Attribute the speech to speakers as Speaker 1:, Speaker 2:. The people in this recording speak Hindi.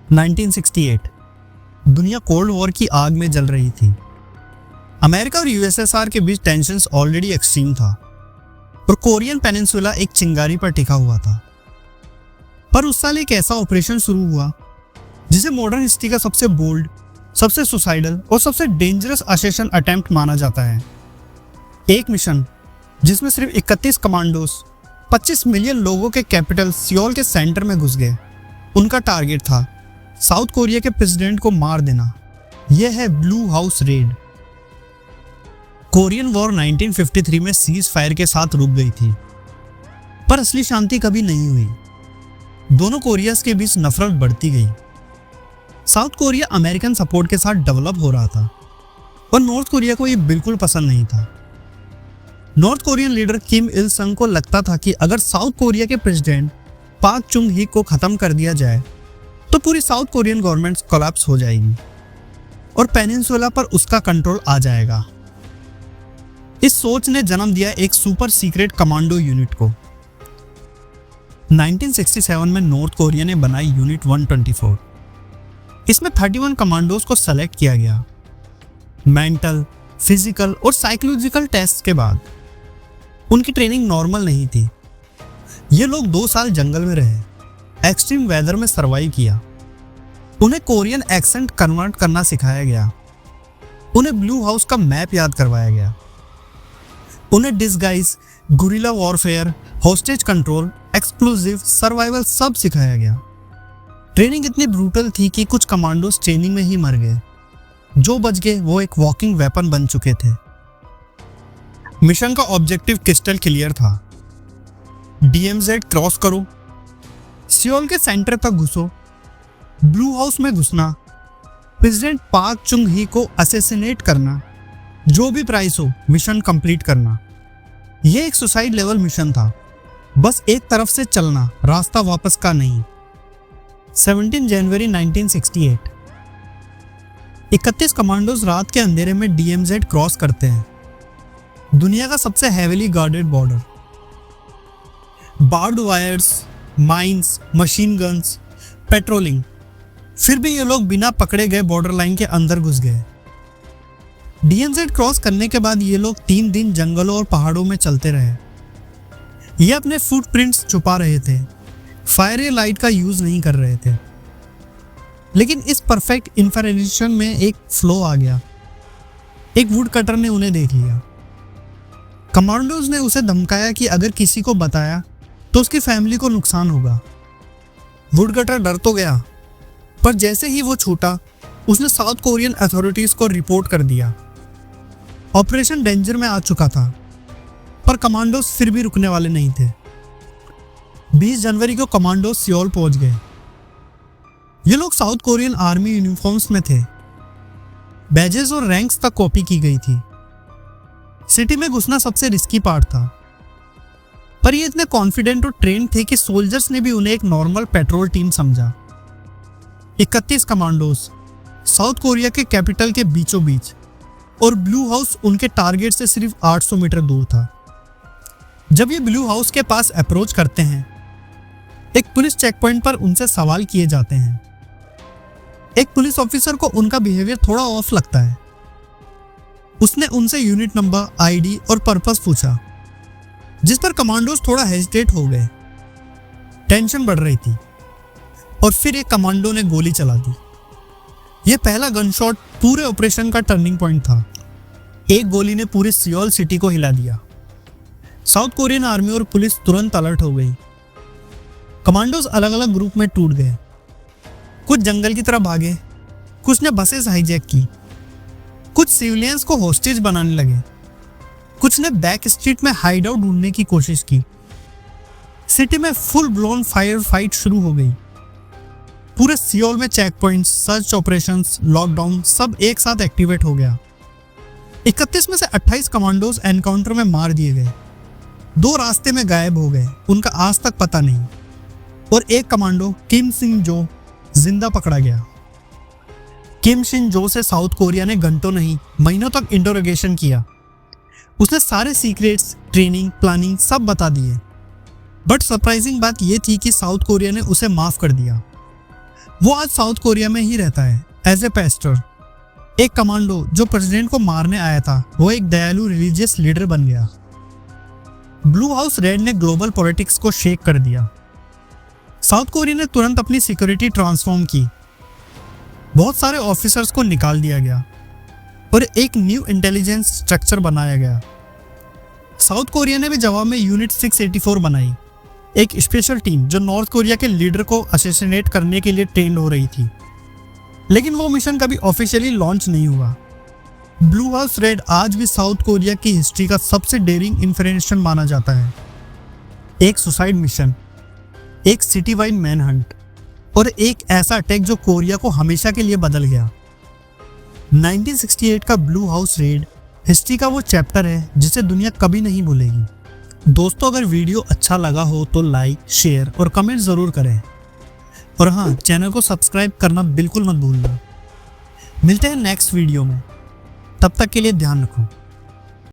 Speaker 1: 1968 दुनिया कोल्ड वॉर की आग में जल रही थी। अमेरिका और यूएसएसआर के बीच टेंशन्स ऑलरेडी एक्सट्रीम था और कोरियन पेनिनसुला एक चिंगारी पर टिका हुआ था। पर उस साल एक ऐसा ऑपरेशन शुरू हुआ जिसे मॉडर्न हिस्ट्री का सबसे बोल्ड, सबसे सुसाइडल और सबसे डेंजरस असेशन अटेम्प्ट माना जाता है। एक मिशन जिसमें सिर्फ 31 कमांडोज 25 मिलियन लोगों के कैपिटल सियोल के सेंटर में घुस गए। उनका टारगेट था साउथ कोरिया के प्रेसिडेंट को मार देना। यह है blue house red. Korean war 1953 में सीज फायर के साथ रुक गई थी, पर असली शांति कभी नहीं हुई। दोनों कोरियाज के बीच नफरत बढ़ती गई। साउथ कोरिया अमेरिकन सपोर्ट के साथ डेवलप हो रहा था और नॉर्थ कोरिया को यह बिल्कुल पसंद नहीं था। नॉर्थ कोरियन लीडर किम इल संग को लगता था कि अगर साउथ कोरिया के प्रेसिडेंट पाक चुंग ही को खत्म कर दिया जाए तो पूरी साउथ कोरियन गवर्नमेंट कोलैप्स हो जाएगी और पेनिनसुला पर उसका कंट्रोल आ जाएगा। इस सोच ने जन्म दिया एक सुपर सीक्रेट कमांडो यूनिट को। 1967 में नॉर्थ कोरिया ने बनाई यूनिट 124। इसमें 31 कमांडोज को सेलेक्ट किया गया। मेंटल, फिजिकल और साइकोलॉजिकल टेस्ट के बाद उनकी ट्रेनिंग नॉर्मल नहीं थी। ये लोग 2 साल जंगल में रहे, एक्सट्रीम वेदर में सर्वाइव किया। उन्हें कोरियन एक्सेंट कन्वर्ट करना सिखाया गया। उन्हें ब्लू हाउस का मैप याद करवाया गया। उन्हें disguise, guerrilla warfare, hostage control, explosive, survival सब सिखाया गया। ट्रेनिंग इतनी ब्रूटल थी कि कुछ कमांडोज ट्रेनिंग में ही मर गए। जो बच गए वो एक वॉकिंग वेपन बन चुके थे। मिशन का ऑब्जेक्टिव क्रिस्टल क्लियर था। DMZ क्रॉस करो, सियोल के सेंटर तक घुसो, ब्लू हाउस में घुसना, प्रेसिडेंट पाक चुंग ही को असैसिनेट करना, जो भी प्राइस हो मिशन कंप्लीट करना। यह एक सुसाइड लेवल मिशन था। बस एक तरफ से चलना, रास्ता वापस का नहीं। 17 जनवरी 1968 31 कमांडोज रात के अंधेरे में DMZ क्रॉस करते हैं। दुनिया का सबसे heavily guarded border. Barbed wires, mines, machine guns, patrolling. फिर भी ये लोग बिना पकड़े गए बॉर्डर लाइन के अंदर घुस गए। DMZ क्रॉस करने के बाद ये लोग 3 दिन जंगलों और पहाड़ों में चलते रहे। ये अपने फुटप्रिंट्स छुपा रहे थे, फायर या लाइट का यूज नहीं कर रहे थे। लेकिन इस परफेक्ट इंफ्रारेड में एक फ्लो आ गया। एक वुड कटर ने उन्हें देख लिया। कमांडोज ने उसे धमकाया कि अगर किसी को बताया तो उसकी फैमिली को नुकसान होगा। वुड कटर डर तो गया, पर जैसे ही वो छूटा उसने साउथ कोरियन अथॉरिटीज को रिपोर्ट कर दिया। ऑपरेशन डेंजर में आ चुका था, पर कमांडोज फिर भी रुकने वाले नहीं थे। 20 जनवरी को कमांडोज सियोल पहुंच गए। ये लोग साउथ कोरियन आर्मी यूनिफॉर्म्स में थे। बैजेस और रैंक्स तक कॉपी की गई थी। सिटी में घुसना सबसे रिस्की पार्ट था, पर ये इतने कॉन्फिडेंट और ट्रेंड थे कि सोल्जर्स ने भी उन्हें एक नॉर्मल पेट्रोल टीम समझा। 31 कमांडोज साउथ कोरिया के कैपिटल के बीचों बीच, और ब्लू हाउस उनके टारगेट से सिर्फ 800 मीटर दूर था। जब ये ब्लू हाउस के पास अप्रोच करते हैं, एक पुलिस चेक पॉइंट पर उनसे सवाल किए जाते हैं। एक पुलिस ऑफिसर को उनका बिहेवियर थोड़ा ऑफ लगता है। उसने उनसे यूनिट नंबर, ID और पर्पस पूछा, जिस पर कमांडोज थोड़ा हेजिटेट हो गए। टेंशन बढ़ रही थी और फिर एक कमांडो ने गोली चला दी। यह पहला गन शॉट पूरे ऑपरेशन का टर्निंग पॉइंट था। एक गोली ने पूरी सियोल सिटी को हिला दिया। साउथ कोरियन आर्मी और पुलिस तुरंत अलर्ट हो गई। कमांडोज अलग अलग ग्रुप में टूट गए। कुछ जंगल की तरफ भागे, कुछ ने बसेस हाईजैक की, कुछ सिविलियंस को होस्टेज बनाने लगे, कुछ ने बैक स्ट्रीट में हाइड आउट ढूंढने की कोशिश की। सिटी में फुल ब्लोन फायर फाइट शुरू हो गई। पूरे सियोल में check points, search operations, lockdown सब एक साथ एक्टिवेट हो गया। 31 में से 28 कमांडोज एनकाउंटर में मार दिए गए। 2 रास्ते में गायब हो गए, उनका आज तक पता नहीं। और एक कमांडो किम सिंग जो जिंदा पकड़ा गया। किम शिन जो से साउथ कोरिया ने घंटों नहीं महीनों तक इंटरोगेशन किया। उसने सारे सीक्रेट्स, ट्रेनिंग, प्लानिंग सब बता दिए। बट सरप्राइजिंग बात यह थी कि साउथ कोरिया ने उसे माफ कर दिया। वो आज साउथ कोरिया में ही रहता है एज ए पेस्टर। एक कमांडो जो प्रेसिडेंट को मारने आया था वो एक दयालु रिलीजियस लीडर बन गया। ब्लू हाउस रेड ने ग्लोबल पॉलिटिक्स को शेक कर दिया। साउथ कोरिया ने तुरंत अपनी सिक्योरिटी ट्रांसफॉर्म की, बहुत सारे ऑफिसर्स को निकाल दिया गया और एक न्यू इंटेलिजेंस स्ट्रक्चर बनाया गया। साउथ कोरिया ने भी जवाब में यूनिट 684 बनाई, एक स्पेशल टीम जो नॉर्थ कोरिया के लीडर को असैसिनेट करने के लिए ट्रेंड हो रही थी। लेकिन वो मिशन कभी ऑफिशियली लॉन्च नहीं हुआ। ब्लू हाउस रेड आज भी साउथ कोरिया की हिस्ट्री का सबसे डेयरिंग इंफॉर्मेशन माना जाता है। एक सुसाइड मिशन, एक सिटी वाइड मैनहंट और एक ऐसा अटैक जो कोरिया को हमेशा के लिए बदल गया। 1968 का ब्लू हाउस रेड हिस्ट्री का वो चैप्टर है जिसे दुनिया कभी नहीं भूलेगी। दोस्तों, अगर वीडियो अच्छा लगा हो तो लाइक, शेयर और कमेंट ज़रूर करें। और हाँ, चैनल को सब्सक्राइब करना बिल्कुल मत भूलना। मिलते हैं नेक्स्ट वीडियो में, तब तक के लिए ध्यान रखो।